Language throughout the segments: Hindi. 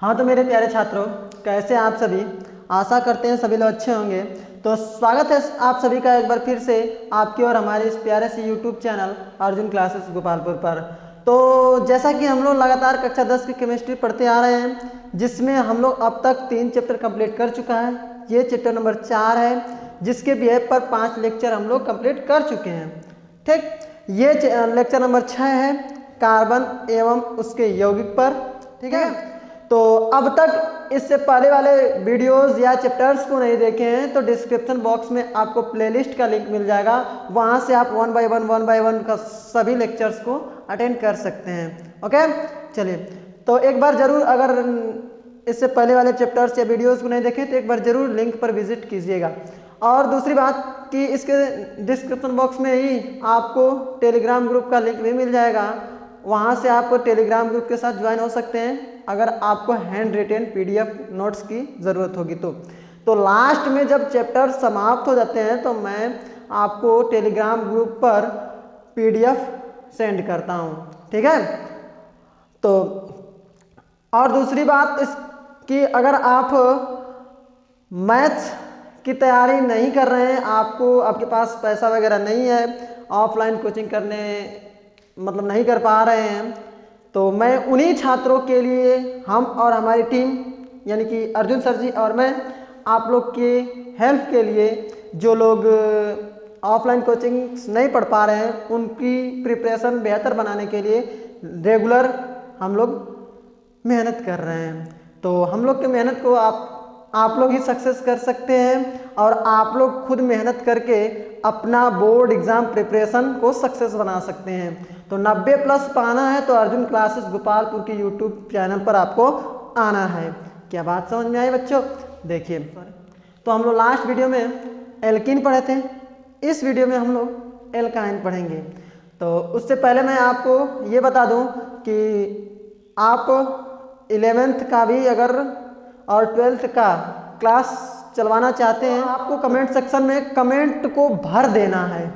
हाँ तो मेरे प्यारे छात्रों, कैसे आप सभी? आशा करते हैं सभी लोग अच्छे होंगे। तो स्वागत है आप सभी का एक बार फिर से आपके और हमारे इस प्यारे से YouTube channel Arjun classes Gopalpur पर। तो जैसा कि हम लोग लगातार कक्षा 10 की केमिस्ट्री पढ़ते आ रहे हैं, जिसमें हम लोग अब तक 3 चैप्टर कंप्लीट कर चुका है। ये चैप्टर नंबर 4 है, जिसके बिहेव पर 5 लेक्चर हम लोग कंप्लीट कर चुके हैं। ठीक, ये लेक्चर नंबर 6 है, कार्बन एवं उसके यौगिक पर। ठीक है, तो अब तक इससे पहले वाले वीडियोस या चैप्टर्स को नहीं देखे हैं तो डिस्क्रिप्शन बॉक्स में आपको प्लेलिस्ट का लिंक मिल जाएगा, वहां से आप वन बाय वन का सभी लेक्चर्स को अटेंड कर सकते हैं। ओके, चलिए तो एक बार जरूर, अगर इससे पहले वाले चैप्टर्स या वीडियोस को नहीं देखें तो एक बार जरूर लिंक पर विजिट कीजिएगा। और दूसरी बात कि इसके डिस्क्रिप्शन बॉक्स में ही आपको टेलीग्राम ग्रुप का लिंक भी मिल जाएगा, वहाँ से आप टेलीग्राम ग्रुप के साथ ज्वाइन हो सकते हैं अगर आपको हैंड रिटेन पीडीएफ नोट्स की ज़रूरत होगी तो लास्ट में जब चैप्टर समाप्त हो जाते हैं तो मैं आपको टेलीग्राम ग्रुप पर पीडीएफ सेंड करता हूँ। ठीक है, तो और दूसरी बात इसकी, अगर आप मैथ्स की तैयारी नहीं कर रहे हैं, आपके पास पैसा वगैरह नहीं है, ऑफलाइन कोचिंग करने मतलब नहीं कर पा रहे हैं, तो मैं उन्हीं छात्रों के लिए, हम और हमारी टीम यानी कि अर्जुन सर जी और मैं, आप लोग के हेल्प के लिए, जो लोग ऑफलाइन कोचिंग नहीं पढ़ पा रहे हैं उनकी प्रिपरेशन बेहतर बनाने के लिए रेगुलर हम लोग मेहनत कर रहे हैं। तो हम लोग की मेहनत को आप लोग ही सक्सेस कर सकते हैं, और आप लोग खुद मेहनत करके अपना बोर्ड एग्जाम प्रिपरेशन को सक्सेस बना सकते हैं। तो 90+ पाना है तो अर्जुन क्लासेस गोपालपुर के यूट्यूब चैनल पर आपको आना है। क्या बात समझ में आई बच्चों? देखिए, तो हम लोग लास्ट वीडियो में एल्कीन पढ़े थे, इस वीडियो में हम लोग एल्काइन पढ़ेंगे। तो उससे पहले मैं आपको ये बता दूं कि आप 11th का भी अगर और 12th का क्लास चलवाना चाहते हैं, आपको कमेंट सेक्शन में कमेंट को भर देना है।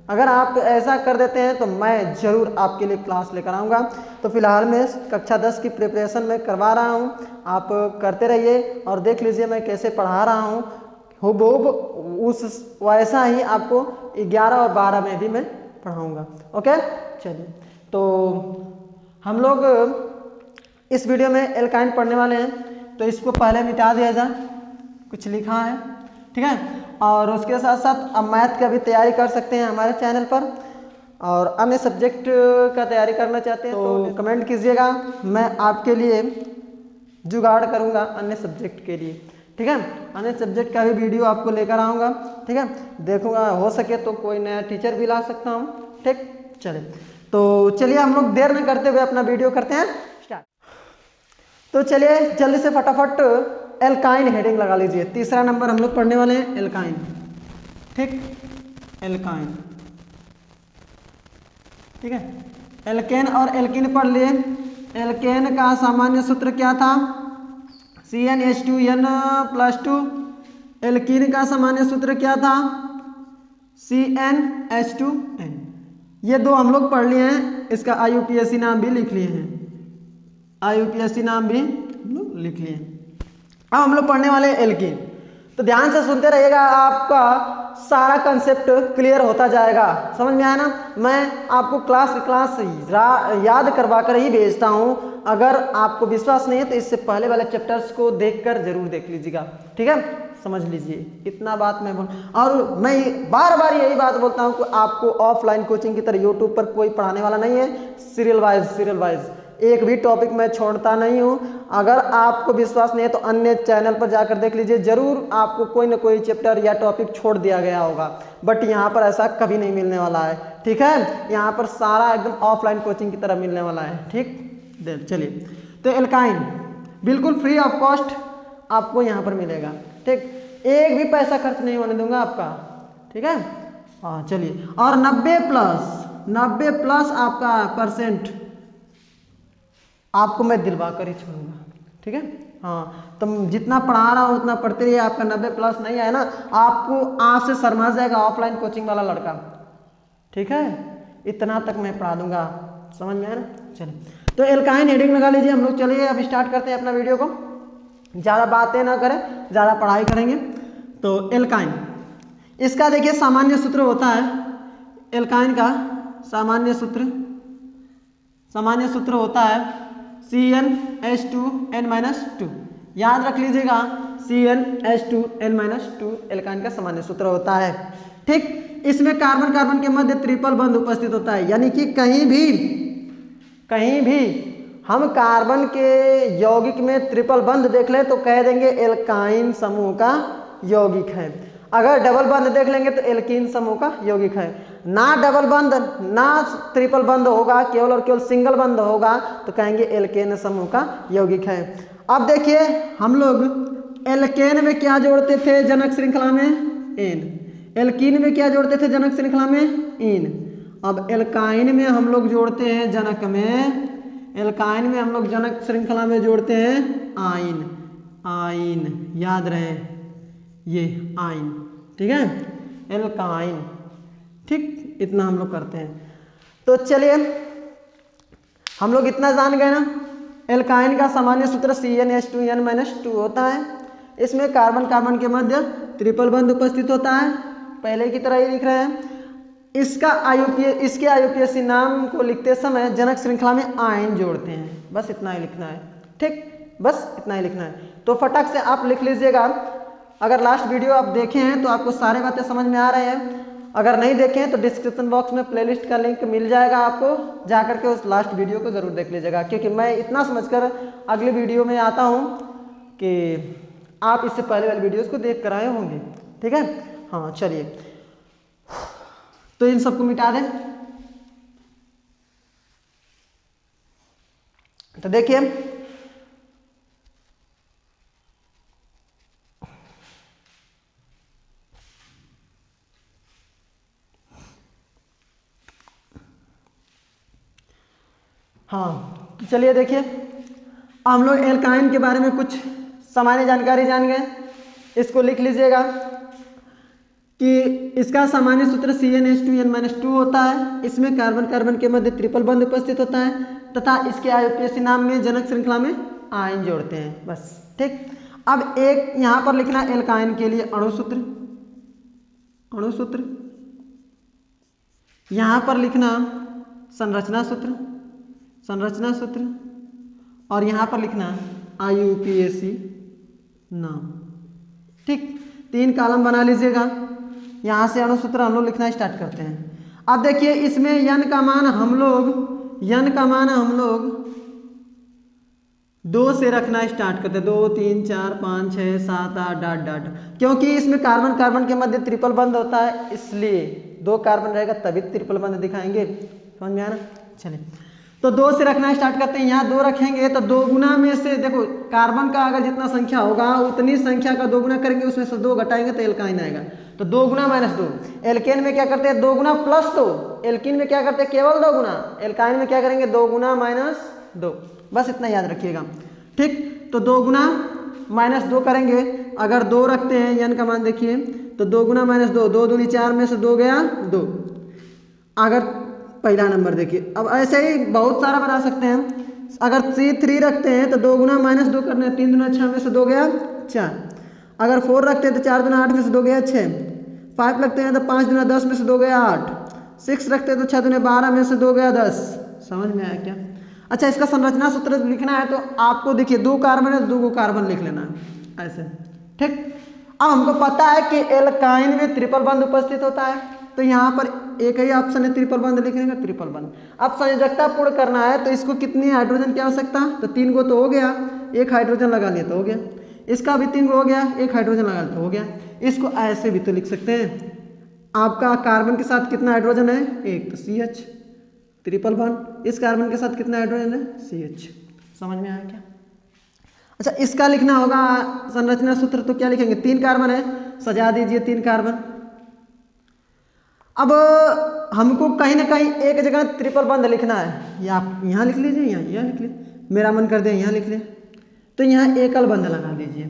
अगर आप ऐसा कर देते हैं तो मैं ज़रूर आपके लिए क्लास लेकर आऊँगा। तो फिलहाल मैं कक्षा 10 की प्रिपरेशन में करवा रहा हूँ, आप करते रहिए और देख लीजिए मैं कैसे पढ़ा रहा हूँ। हुबहू उस वैसा ही आपको 11 और 12 में भी मैं पढ़ाऊँगा। ओके, चलिए तो हम लोग इस वीडियो में एल्काइन पढ़ने वाले हैं, तो इसको पहले मिटा दिया जाए, कुछ लिखा है। ठीक है, और उसके साथ साथ अब मैथ का भी तैयारी कर सकते हैं हमारे चैनल पर, और अन्य सब्जेक्ट का तैयारी करना चाहते हैं तो कमेंट कीजिएगा, मैं आपके लिए जुगाड़ करूंगा अन्य सब्जेक्ट के लिए। ठीक है, अन्य सब्जेक्ट का भी वीडियो आपको लेकर आऊँगा। ठीक है, देखूंगा हो सके तो कोई नया टीचर भी ला सकता हूँ। ठीक, चलिए तो चलिए हम लोग देर न करते हुए अपना वीडियो करते हैं स्टार्ट। तो चलिए जल्दी से फटाफट एल्काइन हेडिंग लगा लीजिए। तीसरा नंबर हम लोग पढ़ने वाले हैं एल्काइन। ठीक, एल्काइन। ठीक है, एल्केन और एल्कीन पढ़ लिए। एल्केन का सामान्य सूत्र क्या था? CnH2n+2। एल्कीन का सामान्य सूत्र क्या था? CnH2n। ये दो हम लोग पढ़ लिए हैं, इसका IUPAC नाम भी लिख लिए हैं, IUPAC नाम भी लिख लिए। अब हम लोग पढ़ने वाले एल्कीन, तो ध्यान से सुनते रहिएगा, आपका सारा कंसेप्ट क्लियर होता जाएगा। समझ में आया ना? मैं आपको क्लास याद करवा कर ही भेजता हूँ। अगर आपको विश्वास नहीं है तो इससे पहले वाले चैप्टर्स को देखकर जरूर देख लीजिएगा। ठीक है, समझ लीजिए, इतना बात मैं बोल। और मैं बार बार यही बात बोलता हूँ कि आपको ऑफलाइन कोचिंग की तरह यूट्यूब पर कोई पढ़ाने वाला नहीं है। सीरियल वाइज एक भी टॉपिक मैं छोड़ता नहीं हूँ। अगर आपको विश्वास नहीं है तो अन्य चैनल पर जाकर देख लीजिए, जरूर आपको कोई ना कोई चैप्टर या टॉपिक छोड़ दिया गया होगा, बट यहाँ पर ऐसा कभी नहीं मिलने वाला है। ठीक है, यहाँ पर सारा एकदम ऑफलाइन कोचिंग की तरह मिलने वाला है। ठीक, चलिए तो एल्काइन बिल्कुल फ्री ऑफ कॉस्ट आपको यहाँ पर मिलेगा। ठीक, एक भी पैसा खर्च नहीं होने दूंगा आपका। ठीक है, हाँ चलिए, और 90+ आपका परसेंट आपको मैं दिलवा कर ही छोड़ूंगा। ठीक है, हाँ तो जितना पढ़ा रहा हूँ उतना पढ़ते रहिए। आपका 90+ नहीं आया ना, आपको आँख से शर्मा जाएगा ऑफलाइन कोचिंग वाला लड़का। ठीक है, इतना तक मैं पढ़ा दूंगा। समझ में आया ना? चलिए तो एल्काइन हेडिंग लगा लीजिए। हम लोग चलिए अब स्टार्ट करते हैं अपना वीडियो को, ज़्यादा बातें ना करें, ज़्यादा पढ़ाई करेंगे। तो एल्काइन, इसका देखिए सामान्य सूत्र होता है, एल्काइन का सामान्य सूत्र होता है CnH2n-2। याद रख लीजिएगा, CnH2n-2 एल्काइन का सामान्य सूत्र होता है। ठीक, इसमें कार्बन कार्बन के मध्य ट्रिपल बंध उपस्थित होता है, यानी कि कहीं भी हम कार्बन के यौगिक में ट्रिपल बंध देख लें तो कह देंगे एल्काइन समूह का यौगिक है। अगर डबल बंध देख लेंगे तो एल्कीन समूह का यौगिक है। ना डबल बंध ना ट्रिपल बंध होगा, केवल और केवल सिंगल बंध होगा तो कहेंगे एल्केन समूह का यौगिक है। अब देखिए हम लोग एल्केन में क्या जोड़ते थे जनक श्रृंखला में, एन। एल्कीन में क्या जोड़ते थे जनक श्रृंखला में, इन। अब एल्काइन में हम लोग जोड़ते हैं जनक में, एल्काइन में हम लोग जनक श्रृंखला में जोड़ते हैं आइन। आइन याद रहे, ये आइन, ठीक है, एल्काइन। ठीक, इतना हम लोग करते हैं। तो चलिए हम लोग इतना जान गए ना, एल्काइन का सामान्य सूत्र CnH2n-2 होता है। इसमें कार्बन कार्बन के मध्य ट्रिपल बंध उपस्थित होता है, पहले की तरह ही लिख रहे हैं। इसके IUPAC नाम को लिखते समय जनक श्रृंखला में आयन जोड़ते हैं, बस इतना ही लिखना है। ठीक, बस इतना ही लिखना है। तो फटाक से आप लिख लीजिएगा। अगर लास्ट वीडियो आप देखे हैं तो आपको सारे बातें समझ में आ रहे हैं, अगर नहीं देखे हैं तो डिस्क्रिप्शन बॉक्स में प्लेलिस्ट का लिंक मिल जाएगा, आपको जाकर के उस लास्ट वीडियो को ज़रूर देख लीजिएगा। क्योंकि मैं इतना समझकर अगली वीडियो में आता हूँ कि आप इससे पहले वाली वीडियोज़ को देख कर आए होंगे। ठीक है, हाँ चलिए, तो इन सबको मिटा दें। तो देखिए हाँ, तो चलिए देखिए हम लोग एल्काइन के बारे में कुछ सामान्य जानकारी जान गए। इसको लिख लीजिएगा कि इसका सामान्य सूत्र CnH2n-2 होता है। इसमें कार्बन कार्बन के मध्य ट्रिपल बंध उपस्थित होता है तथा इसके IUPAC नाम में जनक श्रृंखला में आयन जोड़ते हैं, बस। ठीक, अब एक यहाँ पर लिखना एल्काइन के लिए अणु सूत्र, यहाँ पर लिखना संरचना सूत्र और यहाँ पर लिखना IUPAC नाम। ठीक, 3 कॉलम बना लीजिएगा। यहाँ से अणु सूत्र हम लोग लिखना स्टार्ट करते हैं। अब देखिए इसमें यन का मान हम लोग 2 से रखना स्टार्ट करते हैं, 2 3 4 5 6 7 8 डॉट डॉट, क्योंकि इसमें कार्बन कार्बन के मध्य ट्रिपल बंध होता है, इसलिए 2 कार्बन रहेगा तभी ट्रिपल बंध दिखाएंगे। समझ में आया ना? चलिए, तो 2 से रखना स्टार्ट करते हैं। यहाँ 2 रखेंगे तो 2 गुना में से देखो कार्बन का अगर जितना संख्या होगा उतनी संख्या का 2 गुना करेंगे, उसमें से 2 घटाएंगे तो एल्काइन आएगा। तो 2 गुना -2। एल्केन में क्या करते हैं 2 गुना +2, एल्कीन में क्या करते हैं केवल 2 गुना, एल्काइन में क्या करेंगे 2 गुना -2, बस इतना याद रखिएगा। ठीक, तो 2 गुना -2 करेंगे। अगर 2 रखते हैं यन का मान देखिए तो 2 गुना -2, 2 दूनी 4 में से 2 गया 2। अगर पहला नंबर देखिए, अब ऐसे ही बहुत सारा बना सकते हैं। अगर C3 रखते हैं तो 2 गुना -2 करना है, 3 दूना 6 में से 2 गया 4। अगर 4 रखते हैं तो 4 दूना 8 में से 2 गया 6। 5 रखते हैं तो 5 दूना 10 में से 2 गया 8। 6 रखते हैं तो 6 दूना 12 में से 2 गया 10। समझ में आया क्या? अच्छा, इसका संरचना सूत्र लिखना है तो आपको देखिए 2 कार्बन है, 2 कार्बन लिख लेना है ऐसे। ठीक, अब हमको पता है कि एल्काइन में ट्रिपल बंध उपस्थित होता है, तो यहाँ पर एक ही ऑप्शन है ट्रिपल बंध लिखने का, ट्रिपल बंध। अब संयोजकता पूर्ण करना है तो इसको कितनी हाइड्रोजन की आवश्यकता, तो 3 गो तो हो गया, 1 हाइड्रोजन लगा लिया तो हो गया। इसका भी 3 गो हो गया, 1 हाइड्रोजन लगा लिया तो हो गया। इसको ऐसे भी तो लिख सकते हैं, आपका कार्बन के साथ कितना हाइड्रोजन है 1, तो CH ट्रिपल बंध। इस कार्बन के साथ कितना हाइड्रोजन है CH। समझ में आया क्या? अच्छा, इसका लिखना होगा संरचना सूत्र, तो क्या लिखेंगे 3 कार्बन है, सजा दीजिए 3 कार्बन। अब हमको कहीं ना कहीं एक जगह ट्रिपल बंध लिखना है, या आप यहाँ लिख लीजिए, यहाँ लिख लीजिए, मेरा मन कर दे यहाँ लिख ले, तो यहाँ एकल बंध लगा दीजिए।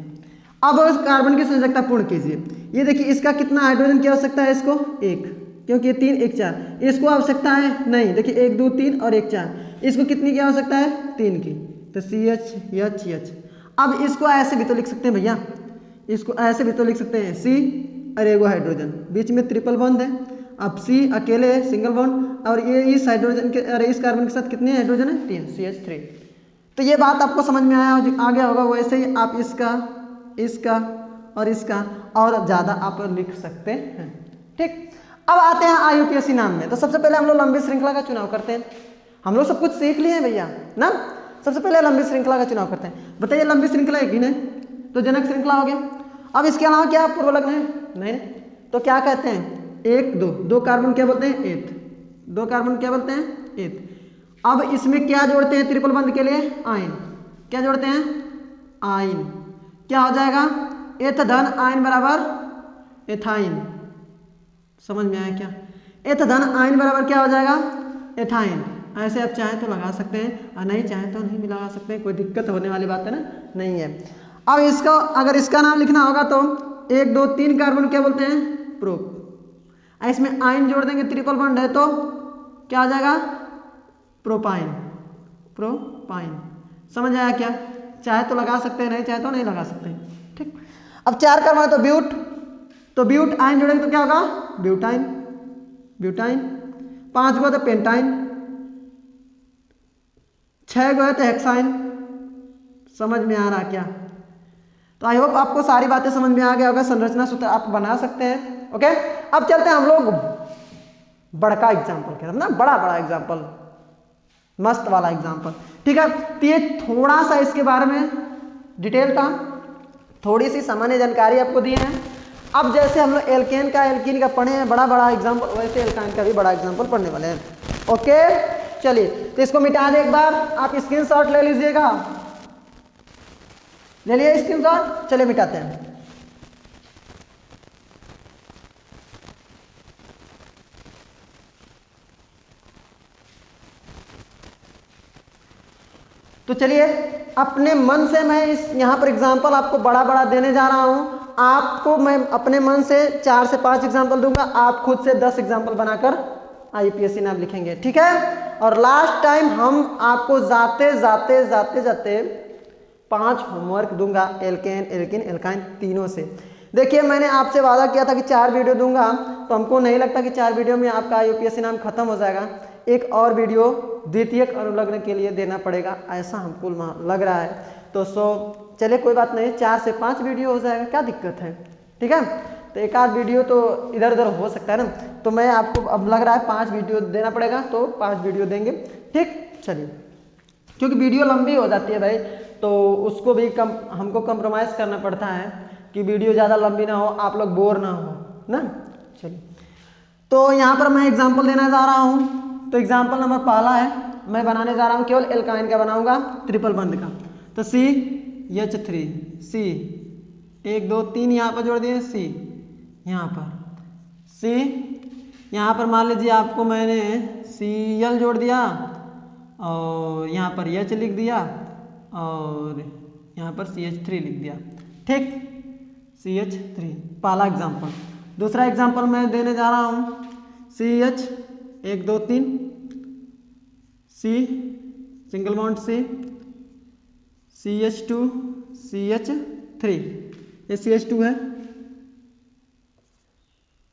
अब कार्बन की संयोजकता पूर्ण कीजिए। ये देखिए इसका कितना हाइड्रोजन की आवश्यकता है, इसको 1, क्योंकि ये 3 1 4। इसको आवश्यकता है नहीं, देखिए 1 2 3 और 1 4, इसको कितनी की आवश्यकता है? 3 की। तो CH। अब इसको ऐसे भी तो लिख सकते हैं भैया, इसको ऐसे भी तो लिख सकते हैं, C और एगो हाइड्रोजन, बीच में ट्रिपल बॉन्ड है। अब C अकेले है सिंगल बॉन्ड, और ये इस हाइड्रोजन के अरे इस कार्बन के साथ कितने हाइड्रोजन है? 3, CH3। तो ये बात आपको समझ में आ गया होगा। वैसे ही आप इसका और इसका और ज़्यादा आप लिख सकते हैं। ठीक, अब आते हैं IUPAC नाम में। तो सबसे पहले हम लोग लंबी श्रृंखला का चुनाव करते हैं। हम लोग सब कुछ सीख लिए हैं भैया ना। सबसे पहले लंबी श्रृंखला का चुनाव करते हैं। बताइए लंबी श्रृंखला एक ही है तो जनक श्रृंखला हो गया। अब इसके अलावा क्या पूर्व लग्न है? नहीं, तो क्या कहते हैं? 1 2 2 कार्बन क्या बोलते हैं? एथ। 2 कार्बन क्या बोलते हैं? एथ। अब इसमें क्या जोड़ते हैं ट्रिपल बंध के लिए? आयन। क्या जोड़ते हैं? आयन। क्या हो जाएगा? एथ धन आयन बराबर एथाइन। समझ में आया क्या? एथ धन आयन बराबर क्या हो जाएगा? एथाइन। ऐसे आप चाहें तो लगा सकते हैं और नहीं चाहें तो नहीं भी लगा सकते हैं, कोई दिक्कत होने वाली बात है ना, नहीं है। अब इसका अगर इसका नाम लिखना होगा तो 1 2 3 कार्बन क्या बोलते हैं? प्रोप। इसमें आयन जोड़ देंगे, ट्रिपल बॉन्ड है तो क्या आ जाएगा? प्रोपाइन। प्रोपाइन। समझ आया क्या? चाहे तो लगा सकते हैं, नहीं चाहे तो नहीं लगा सकते हैं। ठीक, अब 4 कार्बन है तो ब्यूट, तो ब्यूट आयन जोड़ेंगे तो क्या होगा? ब्यूटाइन। ब्यूटाइन। 5 गो तो पेंटाइन, 6 गो है तो हेक्साइन। समझ में आ रहा क्या? तो आई होप आपको सारी बातें समझ में आ गया होगा। संरचना सूत्र आप बना सकते हैं। ओके, अब चलते हैं हम लोग बड़का एग्जाम्पल की तरफ ना, बड़ा एग्जाम्पल, मस्त वाला एग्जाम्पल। ठीक है, तो ये थोड़ा सा इसके बारे में डिटेल था, थोड़ी सी सामान्य जानकारी आपको दी है। अब जैसे हम लोग एल्केन का पढ़े हैं बड़ा एग्जाम्पल, वैसे एल्काइन का भी बड़ा एग्जाम्पल पढ़ने वाले हैं। ओके, चलिए तो इसको मिटा दे एक बार, आप स्क्रीनशॉट ले लीजिएगा। ले लिए स्क्रीनशॉट? चलिए मिटाते हैं। तो चलिए अपने मन से मैं इस यहाँ पर एग्जाम्पल आपको बड़ा देने जा रहा हूं। आपको मैं अपने मन से 4 से 5 एग्जाम्पल दूंगा, आप खुद से 10 एग्जाम्पल बनाकर IUPAC नाम लिखेंगे। ठीक है, और लास्ट टाइम हम आपको जाते 5 होमवर्क दूंगा, एल्केन एल्किन एल्काइन तीनों से। देखिए मैंने आपसे वादा किया था कि 4 वीडियो दूंगा, तो हमको नहीं लगता कि 4 वीडियो में आपका IUPAC नाम खत्म हो जाएगा। एक और वीडियो द्वितीयक अनुलग्न के लिए देना पड़ेगा, ऐसा हमको लग रहा है। तो चलिए कोई बात नहीं, 4 से 5 वीडियो हो जाएगा, क्या दिक्कत है। ठीक है, तो एक आध वीडियो तो इधर उधर हो सकता है ना, तो मैं आपको अब लग रहा है 5 वीडियो देना पड़ेगा, तो 5 वीडियो देंगे। ठीक, चलिए क्योंकि वीडियो लंबी हो जाती है भाई, तो उसको भी हमको कंप्रोमाइज़ करना पड़ता है कि वीडियो ज़्यादा लंबी ना हो, आप लोग बोर ना हो ना। चलिए तो यहाँ पर मैं एग्जाम्पल देना जा रहा हूँ। तो एग्जाम्पल नंबर पहला है, मैं बनाने जा रहा हूँ केवल एल्काइन का बनाऊंगा, ट्रिपल बंध का। तो CH3, C 1 2 3 यहाँ पर जोड़ दिए, C यहाँ पर, C यहाँ पर मान लीजिए आपको मैंने Cl जोड़ दिया और यहाँ पर H लिख दिया और यहाँ पर CH3 लिख दिया। ठीक, CH3 पहला एग्जाम्पल। दूसरा एग्जाम्पल मैं देने जा रहा हूँ CH 1 2 3, C single bond C, CH2 CH3, ये CH2 है।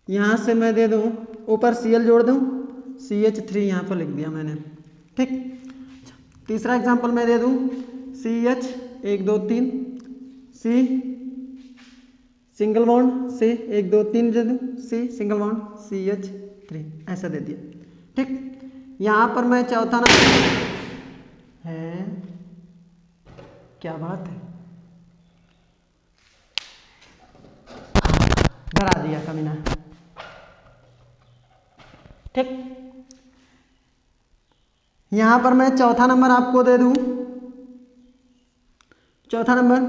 यहाँ से मैं दे दूँ ऊपर Cl जोड़ दूँ, CH3 यहाँ पर लिख दिया मैंने। ठीक, तीसरा एग्जाम्पल मैं दे दूँ CH 1 2 3, C single bond C 1 2 3 दे दूँ, C सिंगल बॉन्ड CH3 ऐसा दे दिया। ठीक, यहाँ पर मैं चौथा नंबर है, क्या बात है, डरा दिया कमीना। ठीक, यहाँ पर मैं चौथा नंबर आपको दे दूँ, चौथा नंबर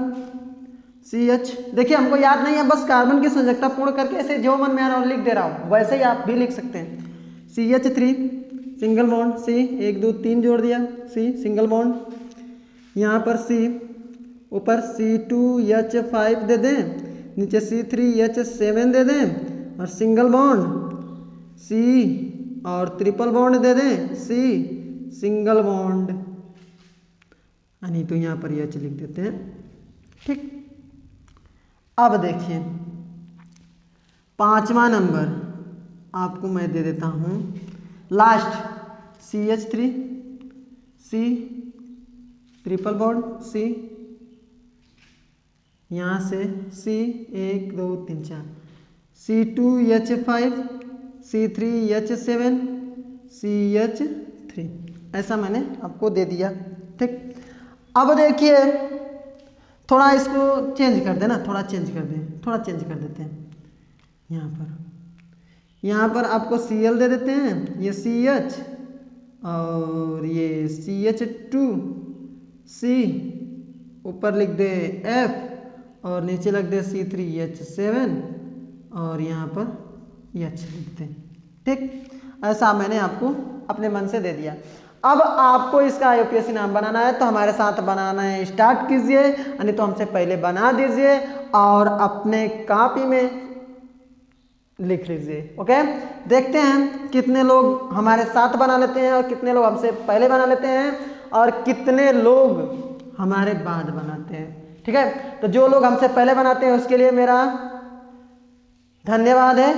CH। देखिए हमको याद नहीं है, बस कार्बन की संयोजकता पूर्ण करके ऐसे जो मन में आ रहा है लिख दे रहा हूँ, वैसे ही आप भी लिख सकते हैं। CH3 सिंगल बॉन्ड C 1 2 3 जोड़ दिया, C सिंगल बॉन्ड, यहाँ पर C ऊपर C2H5 दे दें, नीचे C3H7 दे दें और सिंगल बॉन्ड C और ट्रिपल बॉन्ड दे दें, C सिंगल बॉन्ड, यानी तो यहाँ पर H लिख देते हैं। ठीक, अब देखिए 5वां नंबर आपको मैं दे देता हूँ last, CH3 C triple bond C, यहाँ से C 1 2 3 4, C2H5 C3H7 CH3, ऐसा मैंने आपको दे दिया। ठीक, अब देखिए थोड़ा इसको चेंज कर देना, थोड़ा चेंज कर देते हैं। यहाँ पर आपको Cl दे देते हैं, ये CH और ये CH2 C, ऊपर लिख दे F और नीचे लिख दे C3H7 और यहाँ पर H लिख दे। ठीक, ऐसा मैंने आपको अपने मन से दे दिया। अब आपको इसका यूपीएससी नाम बनाना है तो हमारे साथ बनाना है स्टार्ट कीजिए, यानी तो हमसे पहले बना दीजिए और अपने कॉपी में लिख लीजिए। ओके, देखते हैं कितने लोग हमारे साथ बना लेते हैं और कितने लोग हमसे पहले बना लेते हैं और कितने लोग हमारे बाद बनाते हैं। ठीक है, तो जो लोग हमसे पहले बनाते हैं उसके लिए मेरा धन्यवाद है।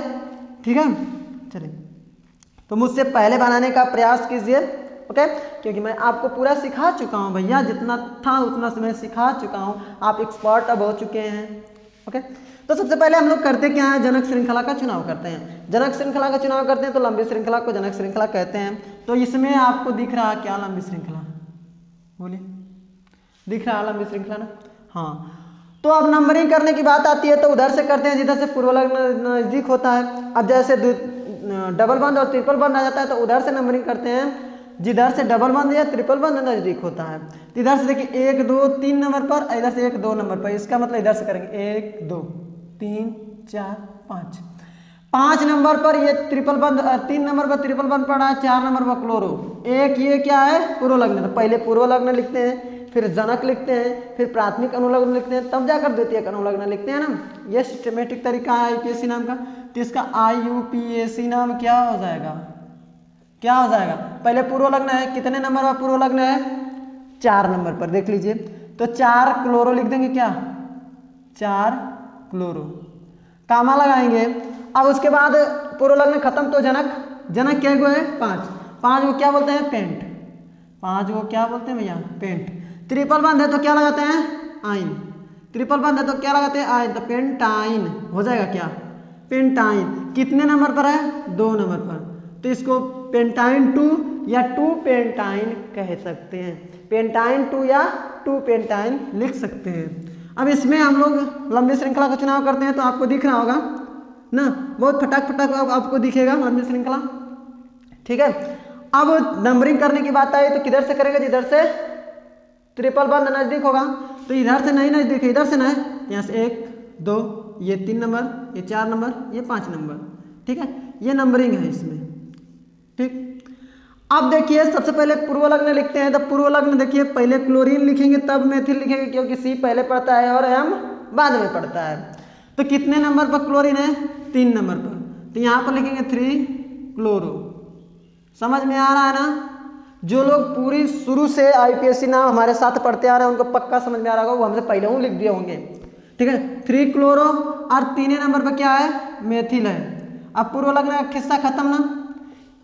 ठीक है, चलिए तो मुझसे पहले बनाने का प्रयास कीजिए। ओके, क्योंकि मैं आपको पूरा सिखा चुका हूँ भैया, जितना था उतना मैं सिखा चुका हूँ, आप एक्सपर्ट अब हो चुके हैं। ओके, तो सबसे पहले हम लोग करते क्या है, जनक श्रृंखला का चुनाव करते हैं। जनक श्रृंखला का चुनाव करते हैं तो लंबी श्रृंखला को जनक श्रृंखला कहते हैं। तो इसमें आपको दिख रहा क्या, लंबी श्रृंखला, बोलिए, दिख रहा लंबी श्रृंखला ना? हाँ, तो अब नंबरिंग करने की बात आती है तो उधर से करते हैं जिधर से पूर्व लग्न नजदीक होता है। अब जैसे डबल बंद और ट्रिपल बंद आ जाता है तो उधर से नंबरिंग करते हैं जिधर से डबल बंद या ट्रिपल बंद नजदीक होता है। तो इधर से देखिए 1 2 3 नंबर पर, इधर से 1 2 नंबर पर, इसका मतलब इधर से करेंगे 1 2 3 4 5, 5 नंबर पर ये ट्रिपल बंद, 3 नंबर पर ट्रिपल बंद पड़ा है, 4 नंबर पर क्लोरो, एक ये क्या है, पूर्व लग्न। तो पहले पूर्व लग्न लिखते हैं, फिर जनक लिखते हैं, फिर प्राथमिक अनुलग्न लिखते हैं, तब जाकर द्वितीयक अनुलग्न लिखते हैं ना। ये सिस्टमेटिक तरीका है आईपीएससी नाम का। तो इसका आईयूपीएससी नाम क्या हो जाएगा, क्या हो जाएगा, पहले पूर्व लग्न है, कितने नंबर पर पूर्व लग्न है, 4 नंबर पर, देख लीजिए। तो 4 क्लोरो लिख देंगे, क्या 4 क्लोरो, कामा लगाएंगे। अब उसके बाद पूर्व लग्न खत्म तो जनक, जनक क्या है 5, 5 को क्या बोलते हैं, पेंट, 5 को क्या बोलते हैं भैया, पेंट। ट्रिपल बंद है तो क्या लगाते हैं, आइन, ट्रिपल बंद है तो क्या लगाते हैं, आइन, तो पेंटाइन हो जाएगा, क्या पेंटाइन। कितने नंबर पर है, 2 नंबर पर, तो इसको पेंटाइन 2 या 2 पेंटाइन कह सकते हैं, पेंटाइन 2 या 2 पेंटाइन लिख सकते हैं। अब इसमें हम लोग लंबी श्रृंखला का चुनाव करते हैं तो आपको दिख रहा होगा ना, बहुत फटाक फटाक आपको दिखेगा लंबी श्रृंखला। ठीक है, अब नंबरिंग करने की बात आई तो किधर से करेंगे, जिधर से ट्रिपल बंद नजदीक होगा। तो इधर से नहीं नजदीक है, इधर से ना है, यहाँ से 1 2, ये 3 नंबर, ये 4 नंबर, ये 5 नंबर। ठीक है, ये नंबरिंग है इसमें। ठीक, अब देखिए सबसे पहले पूर्व लग्न लिखते हैं। तो पूर्व लग्न देखिए पहले क्लोरीन लिखेंगे तब मेथिल लिखेंगे, क्योंकि सी पहले पड़ता है और एम बाद में पड़ता है। तो कितने नंबर पर क्लोरीन है, 3 नंबर पर, तो यहाँ पर लिखेंगे 3 क्लोरो। समझ में आ रहा है ना? जो लोग पूरी शुरू से आईपीएससी नाम हमारे साथ पढ़ते आ रहे हैं उनको पक्का समझ में आ रहा होगा, वो हमसे पहले ही लिख दिए होंगे। ठीक है, 3 क्लोरो और 3 नंबर पर क्या है, मेथिल है। अब पूर्व लग्न का किस्सा खत्म ना।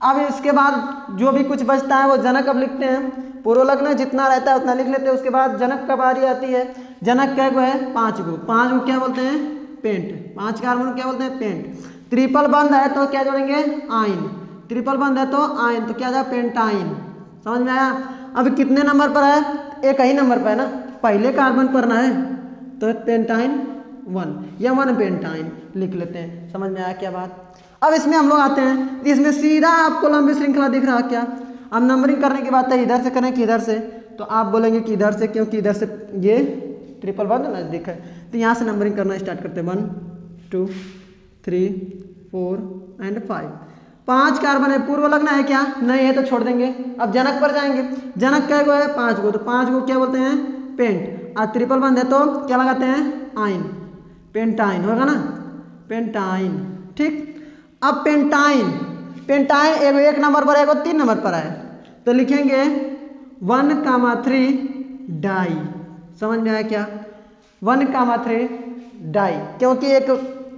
अब इसके बाद जो भी कुछ बचता है वो जनक अब लिखते हैं। पूर्व लग्न जितना रहता है उतना लिख लेते हैं। उसके बाद जनक का बारी आती है। जनक क्या को है, 5 को, 5 को क्या बोलते हैं, पेंट, 5 कार्बन क्या बोलते हैं, पेंट। ट्रिपल बंद है तो क्या जोड़ेंगे, आइन, ट्रिपल बंद है तो आइन, तो क्या जाए, पेंटाइन। समझ में आया? अब कितने नंबर पर है, एक ही नंबर पर है ना, पहले कार्बन पर ना है, तो पेंटाइन 1 या 1 पेंटाइन लिख लेते हैं। समझ में आया क्या बात? अब इसमें हम लोग आते हैं, इसमें सीधा आपको लंबी श्रृंखला दिख रहा क्या। अब नंबरिंग करने की बात है, इधर से करें कि इधर से, तो आप बोलेंगे कि इधर से, क्योंकि इधर से ये ट्रिपल बंद नजदीक है। तो यहाँ से नंबरिंग करना स्टार्ट करते हैं, 1 2 3 4 एंड 5। 5 कार्बन है, पूर्व लग्न है क्या, नहीं है तो छोड़ देंगे। अब जनक पर जाएंगे, जनक क्या को है, 5 को, तो 5 को क्या बोलते हैं, पेंट। और ट्रिपल बंद है तो क्या लगाते हैं, आइन, पेंटाइन होगा ना, पेंटाइन। ठीक, अब पेंटाइन, पेंटाइन एक नंबर पर है, 3 नंबर पर है, तो लिखेंगे 1,3 डाई। समझ में आया क्या? 1,3 डाई, क्योंकि एक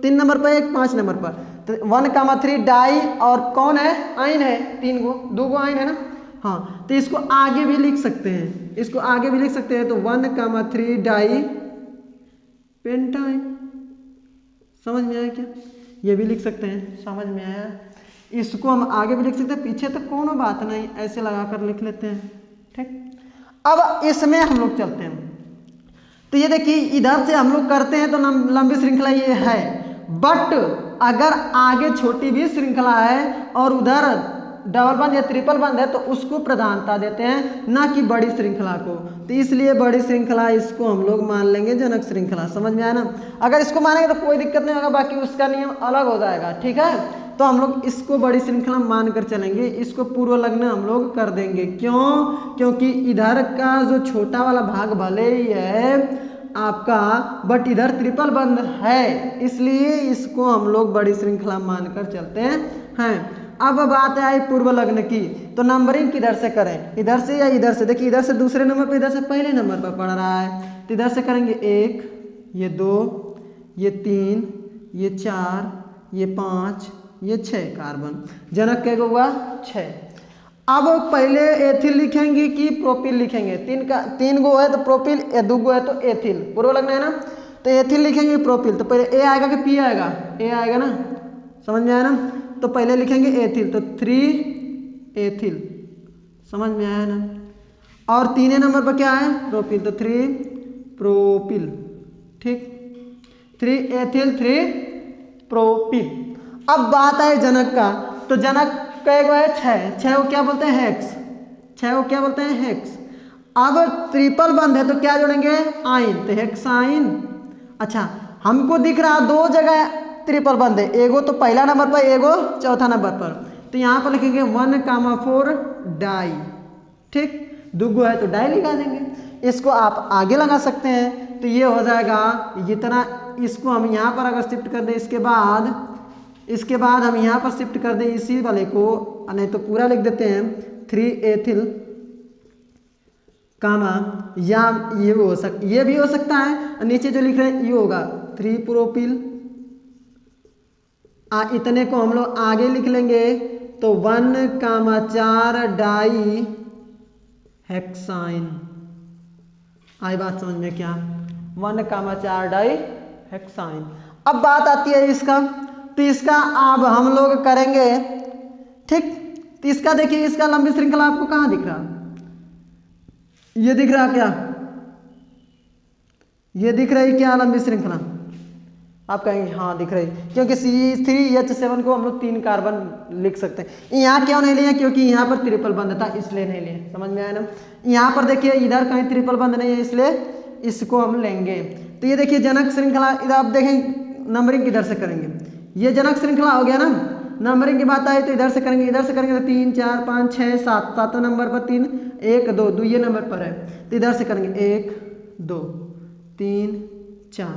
3 नंबर पर एक 5 नंबर पर, तो 1,3 डाई और कौन है? आइन है, 2 आइन है ना। हाँ, तो इसको आगे भी लिख सकते हैं, इसको आगे भी लिख सकते हैं। तो 1,3 डाई पेंटाइन। समझ में आया क्या? ये भी लिख सकते हैं। समझ में आया? इसको हम आगे भी लिख सकते हैं, पीछे तो कोनो बात नहीं, ऐसे लगाकर लिख लेते हैं। ठीक, अब इसमें हम लोग चलते हैं। तो ये देखिए, इधर से हम लोग करते हैं तो लंबी श्रृंखला ये है, बट अगर आगे छोटी भी श्रृंखला है और उधर डबल बंद या ट्रिपल बंद है तो उसको प्रधानता देते हैं, ना कि बड़ी श्रृंखला को। तो इसलिए बड़ी श्रृंखला इसको हम लोग मान लेंगे जनक श्रृंखला। समझ में आया ना? अगर इसको मानेंगे तो कोई दिक्कत नहीं होगा, बाकी उसका नियम अलग हो जाएगा। ठीक है, तो हम लोग इसको बड़ी श्रृंखला मानकर चलेंगे, इसको पूर्व लग्न हम लोग कर देंगे। क्यों? क्योंकि इधर का जो छोटा वाला भाग भले ही है आपका, बट इधर ट्रिपल बंद है, इसलिए इसको हम लोग बड़ी श्रृंखला मानकर चलते हैं। अब बात आई पूर्व लग्न की, तो नंबरिंग किधर से करें, इधर से या इधर से? देखिए, इधर से दूसरे नंबर पर, इधर से पहले नंबर पर पड़ रहा है, तो इधर से करेंगे 1, ये 2, ये 3, ये 4, ये 5, ये 6 कार्बन। जनक कैगो हुआ? 6। अब पहले एथिल लिखेंगे कि प्रोपिल लिखेंगे? 3 गो है तो प्रोपिल, 2 गो है तो एथिल। पूर्व लग्न है ना, तो एथिल लिखेंगे प्रोपिल। तो पहले ए आएगा कि पी आएगा? ए आएगा ना। समझ में आया ना? तो पहले लिखेंगे एथिल, तो 3 एथिल। समझ में आया ना? और 3 नंबर पर क्या है? प्रोपिल, तो 3 प्रोपिल। ठीक, 3 एथिल 3 प्रोपिल। अब बात है जनक का, तो जनक कैगो है? 6 को क्या बोलते हैं? हेक्स। 6 को क्या बोलते हैं? हेक्स। अब ट्रिपल बंद है तो क्या जोड़ेंगे? आइन, तो हेक्साइन। अच्छा, हमको दिख रहा 2 जगह ट्रिपल बंद है, एगो तो पहला नंबर पर, एगो चौथा नंबर पर, तो यहाँ पर लिखेंगे 1,4 डाई। ठीक, 2 गो है तो डाई लगा देंगे। इसको आप आगे लगा सकते हैं, तो ये हो जाएगा इतना। इसको हम यहाँ पर अगर शिफ्ट कर दें, इसके बाद हम यहाँ पर शिफ्ट कर दें इसी वाले को, नहीं तो पूरा लिख देते हैं 3 एथिल कामा, या ये भी हो सकता है, नीचे जो लिख रहे हैं ये होगा 3 प्रोपिल। इतने को हम लोग आगे लिख लेंगे, तो 1,4 डाई हेक्साइन। आई बात समझ में क्या? 1,4 डाई हेक्साइन। अब बात आती है इसका, तो इसका अब हम लोग करेंगे। ठीक, तो इसका देखिए, इसका लंबी श्रृंखला आपको कहाँ दिख रहा? ये दिख रहा क्या? ये दिख रही क्या लंबी श्रृंखला? आप कहेंगे हाँ दिख रही, क्योंकि C3H7 को हम लोग 3 कार्बन लिख सकते हैं। यहाँ क्यों नहीं लिए? क्योंकि यहाँ पर ट्रिपल बंद था, इसलिए नहीं लिए। समझ में आया ना? यहाँ पर देखिए, इधर कहीं ट्रिपल बंद नहीं है, इसलिए इसको हम लेंगे। तो ये देखिए जनक श्रृंखला, इधर आप देखें नंबरिंग किधर से करेंगे? ये जनक श्रृंखला हो गया ना। नंबरिंग की बात आई तो इधर से करेंगे, तो 3, 4, 5, 6, 7, 7 नंबर पर 3, 1, 2 ये नंबर पर है, तो इधर से करेंगे 1, 2, 3, 4,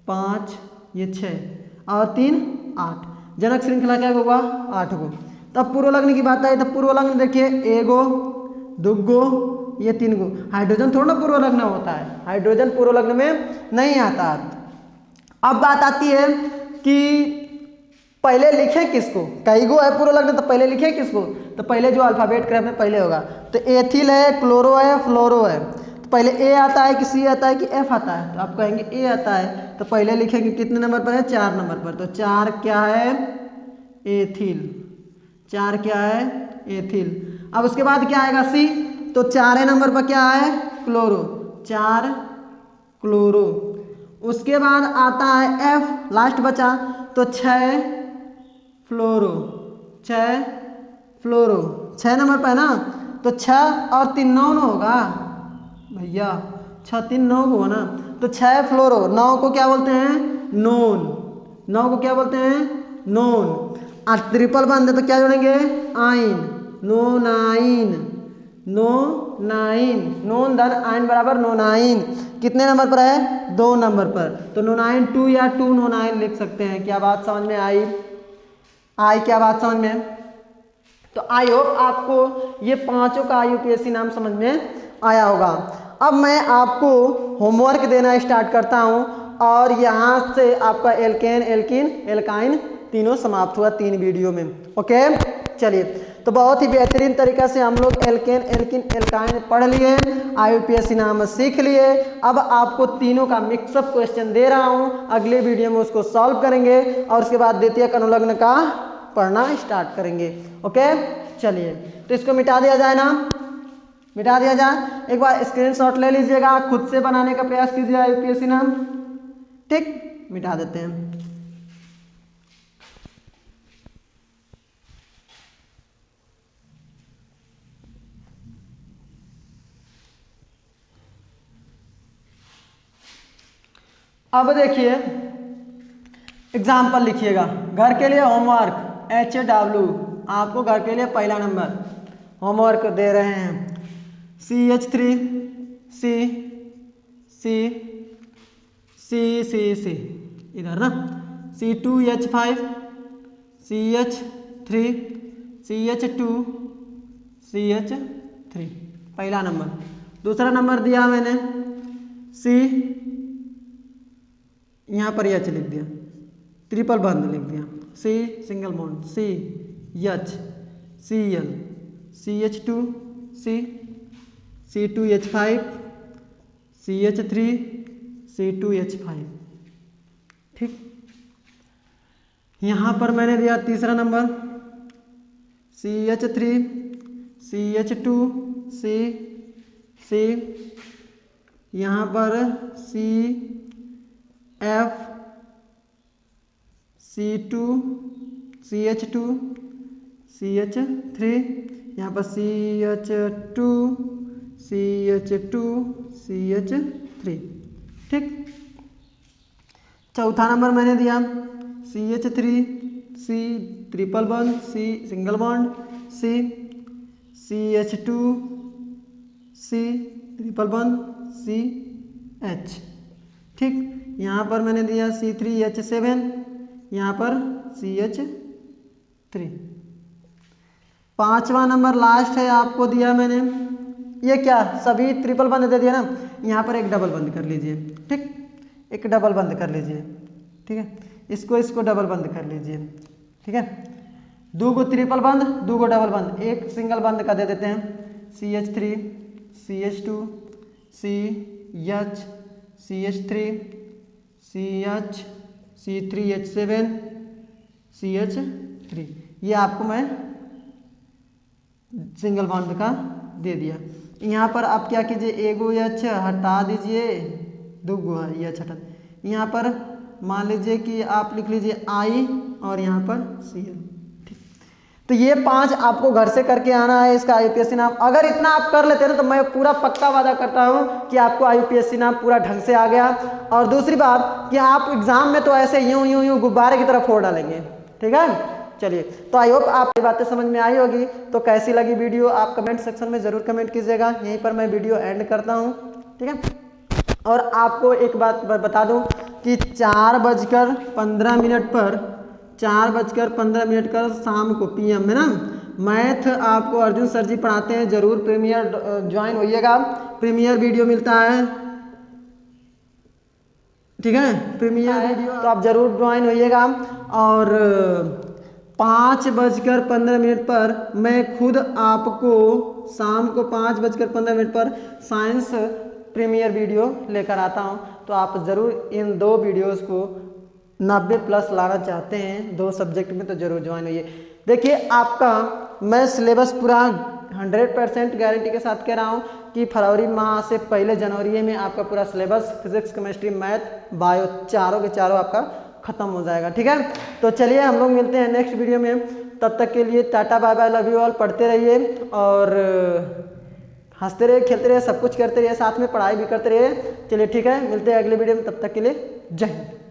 5, ये 6 और 3, 8। जनक श्रृंखला क्या होगा? 8 गो। तब पूर्व लग्न की बात आई तो पूर्व लग्न देखिए, 1 गो, 2 गो, ये 3 गो। हाइड्रोजन थोड़ा ना पूर्व लग्न होता है, हाइड्रोजन पूर्व लग्न में नहीं आता। अब बात आती है कि पहले लिखें किसको? कई गो है पूर्व लग्न, तो पहले लिखें किसको? तो पहले जो अल्फाबेट क्रम में पहले होगा, तो एथिल है, क्लोरो है, फ्लोरो है, तो पहले ए आता है कि सी आता है कि एफ आता है? तो आप कहेंगे ए आता है, तो पहले लिखेंगे कितने नंबर पर है? 4 नंबर पर, तो 4 क्या है? एथिल। 4 क्या है? एथिल। अब उसके बाद क्या आएगा? सी, तो 4 नंबर पर क्या है? Chloro, 4 chloro. उसके बाद आता है एफ, लास्ट बचा, तो 6 फ्लोरो, 6 फ्लोरो, 6 नंबर पर है ना, तो 6 और 3 9 होगा भैया, 6 3 9 हो ना, तो 6 फ्लोरो। 9 को क्या बोलते हैं? नोन। 9 को क्या बोलते हैं? नोन। और ट्रिपल बंद है तो क्या जोड़ेंगे? आइन, नोनाइन, नोनाइन, नोन धन आइन बराबर नोनाइन। कितने नंबर पर है? 2 नंबर पर, तो नोनाइन 2 या 2 नोनाइन लिख सकते हैं। क्या बात समझ में आई? क्या बात समझ में? तो आई होप आपको ये पांचों का यूपीएससी नाम समझ में आया होगा। अब मैं आपको होमवर्क देना स्टार्ट करता हूं और यहाँ से आपका एल्केन एल्कीन एल्काइन तीनों समाप्त हुआ 3 वीडियो में। ओके, चलिए, तो बहुत ही बेहतरीन तरीका से हम लोग एल्केन एल्कीन एल्काइन पढ़ लिए, आईयूपीएससी नाम सीख लिए। अब आपको तीनों का मिक्सअप क्वेश्चन दे रहा हूं, अगले वीडियो में उसको सॉल्व करेंगे और उसके बाद द्वितीयक अनुलग्न का पढ़ना स्टार्ट करेंगे। ओके, चलिए, तो इसको मिटा दिया जाए ना, मिटा दिया जाए। एक बार स्क्रीनशॉट ले लीजिएगा, खुद से बनाने का प्रयास कीजिए आईयूपीएससी नाम। ठीक, मिटा देते हैं। अब देखिए एग्जाम्पल लिखिएगा। घर के लिए होमवर्क HW, आपको घर के लिए पहला नंबर होमवर्क दे रहे हैं। CH3 C C C C C इधर ना, C2H5 CH3 CH2 CH3 पहला नंबर। दूसरा नंबर दिया मैंने C, यहाँ पर H लिख दिया, ट्रिपल बंद लिख दिया, C single bond C H Cl CH2 C C2H5 CH3 C2H5। ठीक, यहाँ पर मैंने दिया तीसरा number CH3 CH2 C C, यहाँ पर CF C2 CH2 CH3, यहाँ पर CH2 CH2 CH3। ठीक, चौथा नंबर मैंने दिया CH3 C triple bond C single bond C CH2 C triple bond C H। ठीक, यहाँ पर मैंने दिया C3H7, यहाँ पर CH3। पांचवा नंबर लास्ट है, आपको दिया मैंने, ये क्या सभी ट्रिपल बंद दे दिया ना, यहाँ पर एक डबल बंद कर लीजिए। ठीक, एक डबल बंद कर लीजिए। ठीक है, इसको डबल बंद कर लीजिए। ठीक है, 2 गो ट्रिपल बंद 2 गो डबल बंद, एक सिंगल बंद का दे देते हैं CH3 CH2 CH CH3 CH C3H7 CH3, ये आपको मैं सिंगल बॉन्ड का दे दिया। यहाँ पर आप क्या कीजिए, एगो H हटा दीजिए, 2 गो H हटा, यहाँ पर मान लीजिए कि आप लिख लीजिए I और यहाँ पर Cl। ठीक, तो ये 5 आपको घर से करके आना है इसका आईयूपीएससी नाम। अगर इतना आप कर लेते हैं ना तो मैं पूरा पक्का वादा करता हूँ कि आपको आईयूपीएससी नाम पूरा ढंग से आ गया। और दूसरी बात कि आप एग्जाम में तो ऐसे यूं गुब्बारे की तरह फोड़ डालेंगे। ठीक है, चलिए, तो आई होप आप ये बातें समझ में आई होगी। तो कैसी लगी वीडियो आप कमेंट सेक्शन में जरूर कमेंट कीजिएगा। यहीं पर मैं वीडियो एंड करता हूँ। ठीक है, और आपको एक बात बता दूं कि 4:15 पर 4:15 पर शाम को PM में ना मैथ आपको अर्जुन सर जी पढ़ाते हैं, जरूर प्रीमियर ज्वाइन होइएगा। प्रीमियर वीडियो मिलता है, ठीक है, प्रीमियर वीडियो तो आप जरूर ज्वाइन होइएगा। और 5:15 पर मैं खुद आपको शाम को 5:15 पर साइंस प्रीमियर वीडियो लेकर आता हूं। तो आप ज़रूर इन 2 वीडियोस को 90+ लाना चाहते हैं 2 सब्जेक्ट में, तो ज़रूर ज्वाइन होइए। देखिए, आपका मैं सिलेबस पूरा 100% गारंटी के साथ कह रहा हूं कि फरवरी माह से पहले जनवरी में आपका पूरा syllabus physics chemistry math bio चारों के चारों आपका खत्म हो जाएगा। ठीक है, तो चलिए हम लोग मिलते हैं नेक्स्ट वीडियो में। तब तक के लिए tata bye bye, love you all. पढ़ते रहिए और हंसते रहिए, खेलते रहिए, सब कुछ करते रहिए, साथ में पढ़ाई भी करते रहिए। चलिए ठीक है, मिलते हैं अगले वीडियो में, तब तक के लिए जय हिंद।